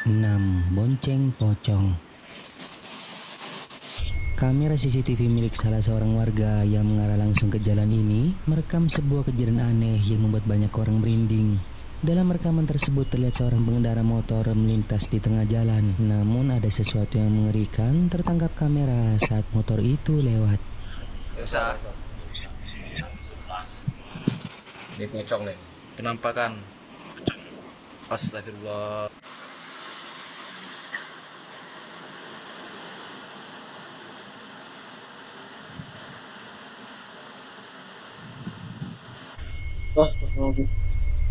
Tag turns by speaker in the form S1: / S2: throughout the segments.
S1: 6. Bonceng pocong. Kamera CCTV milik salah seorang warga yang mengarah langsung ke jalan ini merekam sebuah kejadian aneh yang membuat banyak orang merinding. Dalam rekaman tersebut terlihat seorang pengendara motor melintas di tengah jalan. Namun ada sesuatu yang mengerikan tertangkap kamera saat motor itu lewat.
S2: Biasa
S3: Ini pocong nih.
S2: penampakan. Astagfirullah.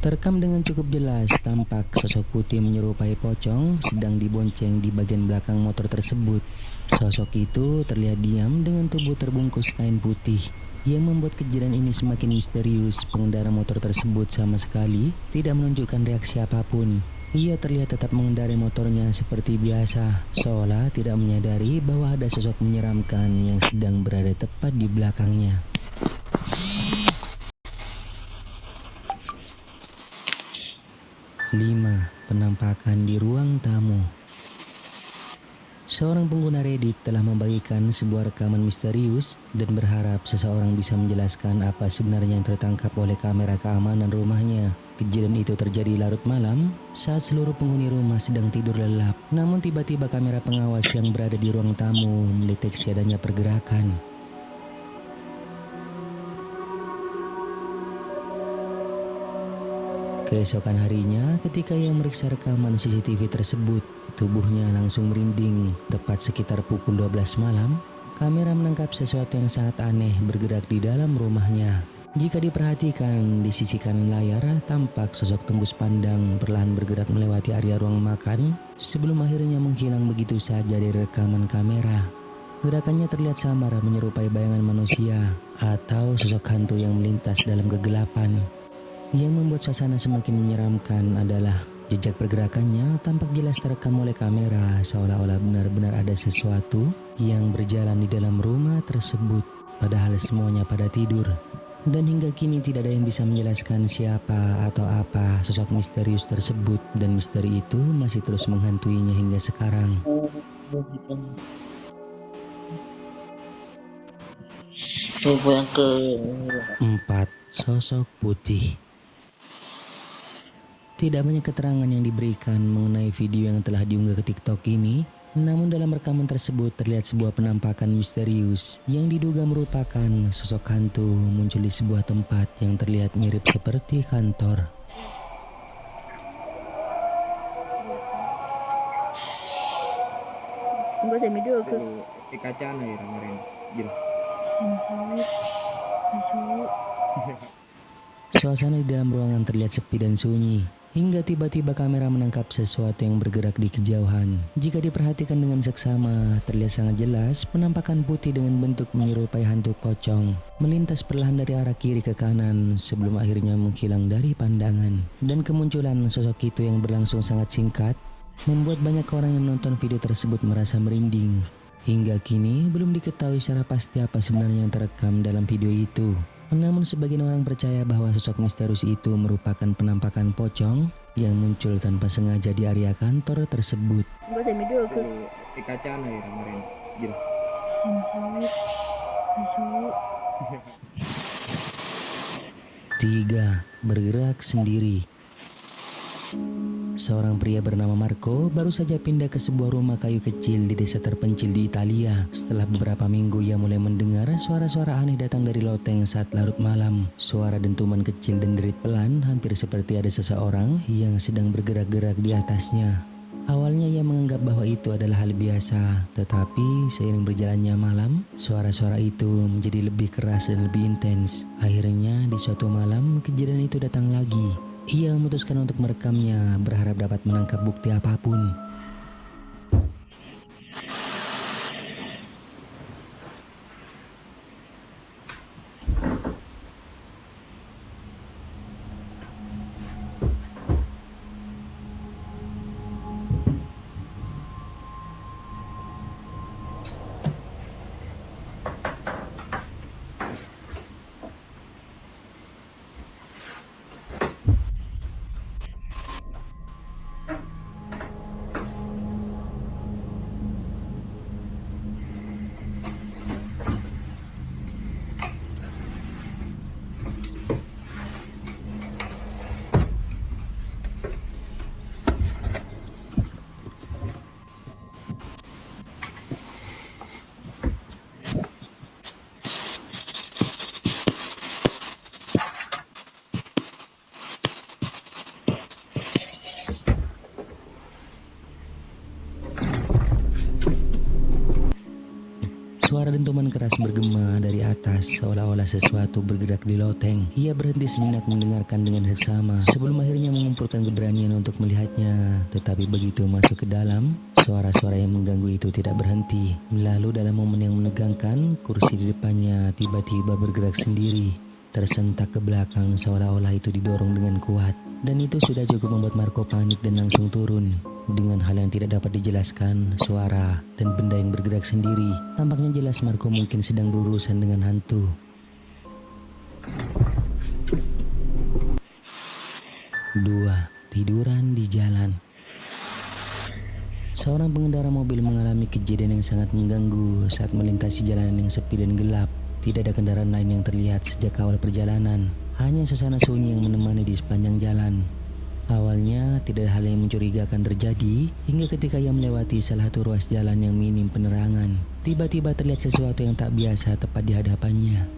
S1: Terekam dengan cukup jelas, tampak sosok putih menyerupai pocong sedang dibonceng di bagian belakang motor tersebut. Sosok itu terlihat diam dengan tubuh terbungkus kain putih. Yang membuat kejadian ini semakin misterius, pengendara motor tersebut sama sekali tidak menunjukkan reaksi apapun. Ia terlihat tetap mengendarai motornya seperti biasa, seolah tidak menyadari bahwa ada sosok menyeramkan yang sedang berada tepat di belakangnya. 5. Penampakan di ruang tamu. Seorang pengguna Reddit telah membagikan sebuah rekaman misterius dan berharap seseorang bisa menjelaskan apa sebenarnya yang tertangkap oleh kamera keamanan rumahnya. Kejadian itu terjadi larut malam saat seluruh penghuni rumah sedang tidur lelap. Namun tiba-tiba kamera pengawas yang berada di ruang tamu mendeteksi adanya pergerakan. Keesokan harinya, ketika ia meriksa rekaman CCTV tersebut, tubuhnya langsung merinding. Tepat sekitar pukul 12 malam, kamera menangkap sesuatu yang sangat aneh bergerak di dalam rumahnya. Jika diperhatikan, di sisi kanan layar tampak sosok tembus pandang perlahan bergerak melewati area ruang makan sebelum akhirnya menghilang begitu saja dari rekaman kamera. Gerakannya terlihat samar menyerupai bayangan manusia atau sosok hantu yang melintas dalam kegelapan. Yang membuat suasana semakin menyeramkan adalah jejak pergerakannya tampak jelas terekam oleh kamera, seolah-olah benar-benar ada sesuatu yang berjalan di dalam rumah tersebut, padahal semuanya pada tidur. Dan hingga kini tidak ada yang bisa menjelaskan siapa atau apa sosok misterius tersebut, dan misteri itu masih terus menghantuinya hingga sekarang.
S3: Coba yang ke
S1: 4. Sosok putih. Tidak banyak keterangan yang diberikan mengenai video yang telah diunggah ke TikTok ini, namun dalam rekaman tersebut terlihat sebuah penampakan misterius yang diduga merupakan sosok hantu muncul di sebuah tempat yang terlihat mirip seperti kantor.
S4: Enggak saya video ke
S5: di kaca na ya kemarin jil
S1: Suasana di dalam ruangan terlihat sepi dan sunyi, hingga tiba-tiba kamera menangkap sesuatu yang bergerak di kejauhan. Jika diperhatikan dengan seksama, terlihat sangat jelas penampakan putih dengan bentuk menyerupai hantu pocong melintas perlahan dari arah kiri ke kanan sebelum akhirnya menghilang dari pandangan. Dan kemunculan sosok itu yang berlangsung sangat singkat membuat banyak orang yang menonton video tersebut merasa merinding. Hingga kini belum diketahui secara pasti apa sebenarnya yang terekam dalam video itu. Namun sebagian orang percaya bahwa sosok misterius itu merupakan penampakan pocong yang muncul tanpa sengaja di area kantor tersebut.
S4: enggak saya video ke
S5: di kaca na ya kemarin jil
S1: 3. Bergerak sendiri. Seorang pria bernama Marco baru saja pindah ke sebuah rumah kayu kecil di desa terpencil di Italia. Setelah beberapa minggu ia mulai mendengar suara-suara aneh datang dari loteng saat larut malam. Suara dentuman kecil dan derit pelan hampir seperti ada seseorang yang sedang bergerak-gerak di atasnya. Awalnya ia menganggap bahwa itu adalah hal biasa, tetapi seiring berjalannya malam, suara-suara itu menjadi lebih keras dan lebih intens. Akhirnya di suatu malam kejadian itu datang lagi. Ia memutuskan untuk merekamnya, berharap dapat menangkap bukti apapun. Suara dentuman keras bergema dari atas seolah-olah sesuatu bergerak di loteng. Ia berhenti sejenak mendengarkan dengan seksama sebelum akhirnya mengumpulkan keberanian untuk melihatnya. Tetapi begitu masuk ke dalam, suara-suara yang mengganggu itu tidak berhenti. Lalu dalam momen yang menegangkan, kursi di depannya tiba-tiba bergerak sendiri, tersentak ke belakang seolah-olah itu didorong dengan kuat. Dan itu sudah cukup membuat Marco panik dan langsung turun. Dengan hal yang tidak dapat dijelaskan, suara dan benda yang bergerak sendiri, tampaknya jelas Marco mungkin sedang berurusan dengan hantu. Dua, tiduran di jalan. Seorang pengendara mobil mengalami kejadian yang sangat mengganggu saat melintasi jalanan yang sepi dan gelap. Tidak ada kendaraan lain yang terlihat sejak awal perjalanan. Hanya suasana sunyi yang menemani di sepanjang jalan. Awalnya tidak ada hal yang mencurigakan terjadi hingga ketika ia melewati salah satu ruas jalan yang minim penerangan. Tiba-tiba terlihat sesuatu yang tak biasa tepat di hadapannya.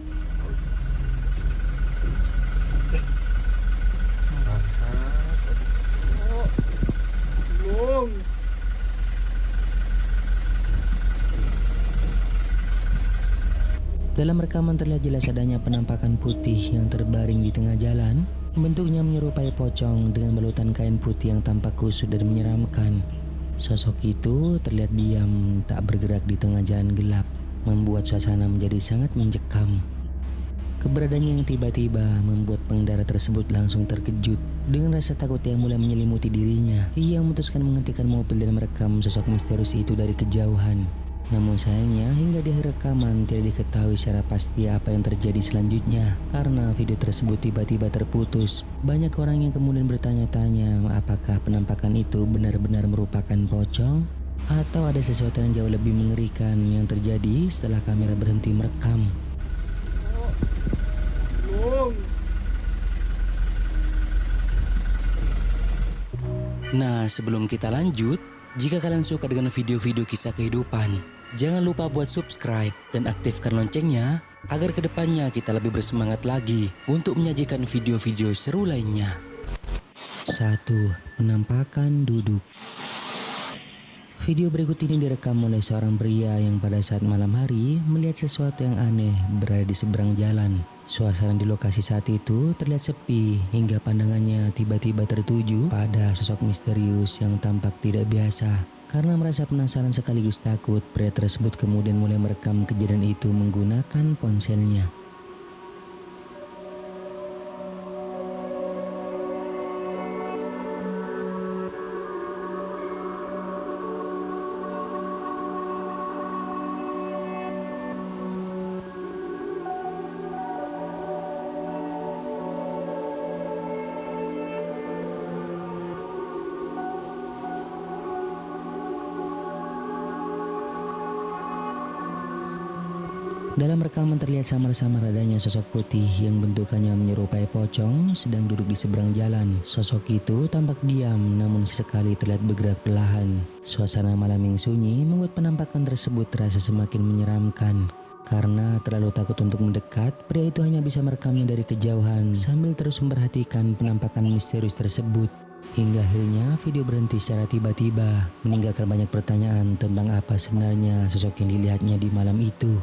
S1: Dalam rekaman terlihat jelas adanya penampakan putih yang terbaring di tengah jalan. Bentuknya menyerupai pocong dengan balutan kain putih yang tampak kusut dan menyeramkan. Sosok itu terlihat diam, tak bergerak di tengah jalan gelap, membuat suasana menjadi sangat mencekam. Keberadaannya yang tiba-tiba membuat pengendara tersebut langsung terkejut. Dengan rasa takut yang mulai menyelimuti dirinya, ia memutuskan menghentikan mobil dan merekam sosok misterius itu dari kejauhan. Namun sayangnya hingga di akhir rekaman tidak diketahui secara pasti apa yang terjadi selanjutnya karena video tersebut tiba-tiba terputus. Banyak orang yang kemudian bertanya-tanya apakah penampakan itu benar-benar merupakan pocong atau ada sesuatu yang jauh lebih mengerikan yang terjadi setelah kamera berhenti merekam. Nah, sebelum kita lanjut, jika kalian suka dengan video-video kisah kehidupan, jangan lupa buat subscribe dan aktifkan loncengnya agar kedepannya kita lebih bersemangat lagi untuk menyajikan video-video seru lainnya. 1. Penampakan duduk. Video berikut ini direkam oleh seorang pria yang pada saat malam hari melihat sesuatu yang aneh berada di seberang jalan. Suasana di lokasi saat itu terlihat sepi hingga pandangannya tiba-tiba tertuju pada sosok misterius yang tampak tidak biasa. Karena merasa penasaran sekaligus takut, pria tersebut kemudian mulai merekam kejadian itu menggunakan ponselnya. Dalam rekaman terlihat samar-samar adanya sosok putih yang bentukannya menyerupai pocong sedang duduk di seberang jalan. Sosok itu tampak diam namun sesekali terlihat bergerak perlahan. Suasana malam yang sunyi membuat penampakan tersebut terasa semakin menyeramkan. Karena terlalu takut untuk mendekat, pria itu hanya bisa merekamnya dari kejauhan sambil terus memperhatikan penampakan misterius tersebut. Hingga akhirnya video berhenti secara tiba-tiba, meninggalkan banyak pertanyaan tentang apa sebenarnya sosok yang dilihatnya di malam itu.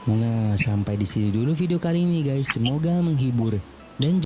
S1: Nah, sampai di sini dulu video kali ini guys. Semoga menghibur dan